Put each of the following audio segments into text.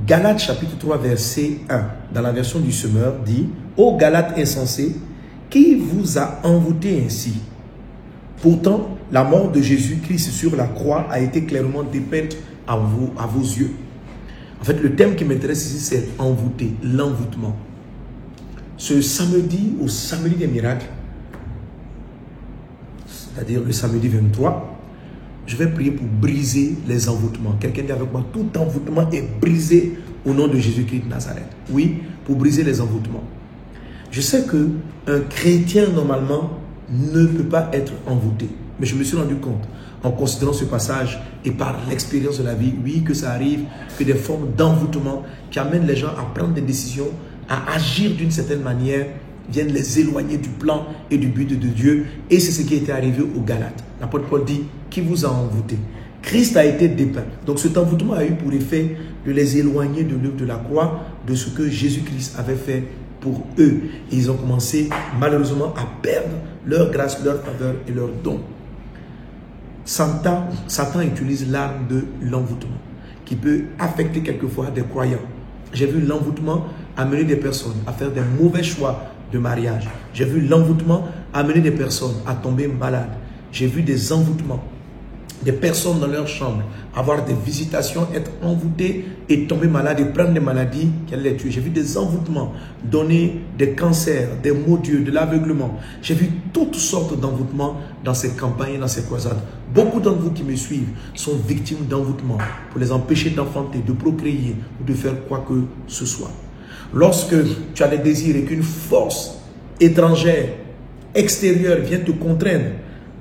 Galates chapitre 3 verset 1, dans la version du Semeur, dit: Ô Galates insensés, qui vous a envoûté ainsi? Pourtant, la mort de Jésus-Christ sur la croix a été clairement dépeinte à vos yeux. En fait, le thème qui m'intéresse ici, c'est envoûté, l'envoûtement. Ce samedi, au samedi des miracles, c'est-à-dire le samedi 23, je vais prier pour briser les envoûtements. Quelqu'un dit avec moi: tout envoûtement est brisé au nom de Jésus-Christ de Nazareth. Oui, pour briser les envoûtements. Je sais qu'un chrétien, normalement, ne peut pas être envoûté. Mais je me suis rendu compte, en considérant ce passage et par l'expérience de la vie, oui, que ça arrive, que des formes d'envoûtement qui amènent les gens à prendre des décisions, à agir d'une certaine manière, viennent les éloigner du plan et du but de Dieu. Et c'est ce qui était arrivé aux Galates. L'apôtre Paul dit: qui vous a envoûté? Christ a été dépeint. Donc cet envoûtement a eu pour effet de les éloigner de l'œuvre de la croix, de ce que Jésus-Christ avait fait pour eux. Et ils ont commencé malheureusement à perdre leur grâce, leur faveur et leur don. Satan utilise l'arme de l'envoûtement qui peut affecter quelquefois des croyants. J'ai vu l'envoûtement amener des personnes à faire des mauvais choix de mariage. J'ai vu l'envoûtement amener des personnes à tomber malades. J'ai vu des envoûtements, des personnes dans leur chambre avoir des visitations, être envoûtées et tomber malades et prendre des maladies qui allaient les tuer. J'ai vu des envoûtements donner des cancers, des maux d'yeux, de l'aveuglement. J'ai vu toutes sortes d'envoûtements dans ces campagnes, dans ces croisades. Beaucoup d'entre vous qui me suivent sont victimes d'envoûtements pour les empêcher d'enfanter, de procréer ou de faire quoi que ce soit. Lorsque tu as des désirs et qu'une force étrangère, extérieure vient te contraindre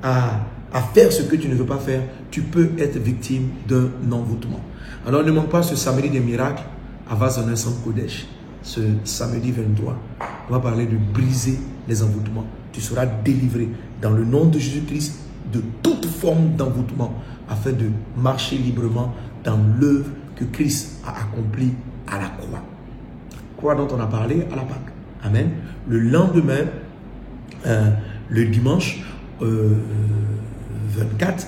à faire ce que tu ne veux pas faire, tu peux être victime d'un envoûtement. Alors ne manque pas ce samedi des miracles à Vaz-en-Essam Kodesh. Ce samedi 23, on va parler de briser les envoûtements. Tu seras délivré dans le nom de Jésus-Christ de toute forme d'envoûtement afin de marcher librement dans l'œuvre que Christ a accomplie à la croix. Croix dont on a parlé à la Pâque. Amen. Le lendemain, le dimanche 24,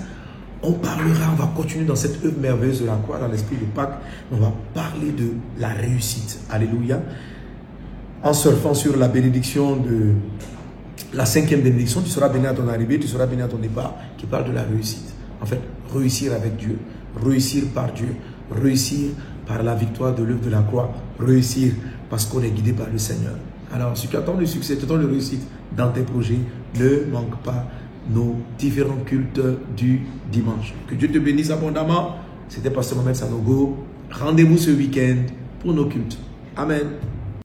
on va continuer dans cette œuvre merveilleuse de la croix, dans l'esprit de Pâques. On va parler de la réussite. Alléluia. En surfant sur la bénédiction de la 5e bénédiction, tu seras béni à ton arrivée, tu seras béni à ton départ, qui parle de la réussite. En fait, réussir avec Dieu, réussir par Dieu, réussir par la victoire de l'œuvre de la croix, réussir parce qu'on est guidé par le Seigneur. Alors, si tu attends le succès, tu attends la réussite dans tes projets, ne manque pas nos différents cultes du dimanche. Que Dieu te bénisse abondamment. C'était Pasteur Mohamed Sanogo. Rendez-vous ce week-end pour nos cultes. Amen.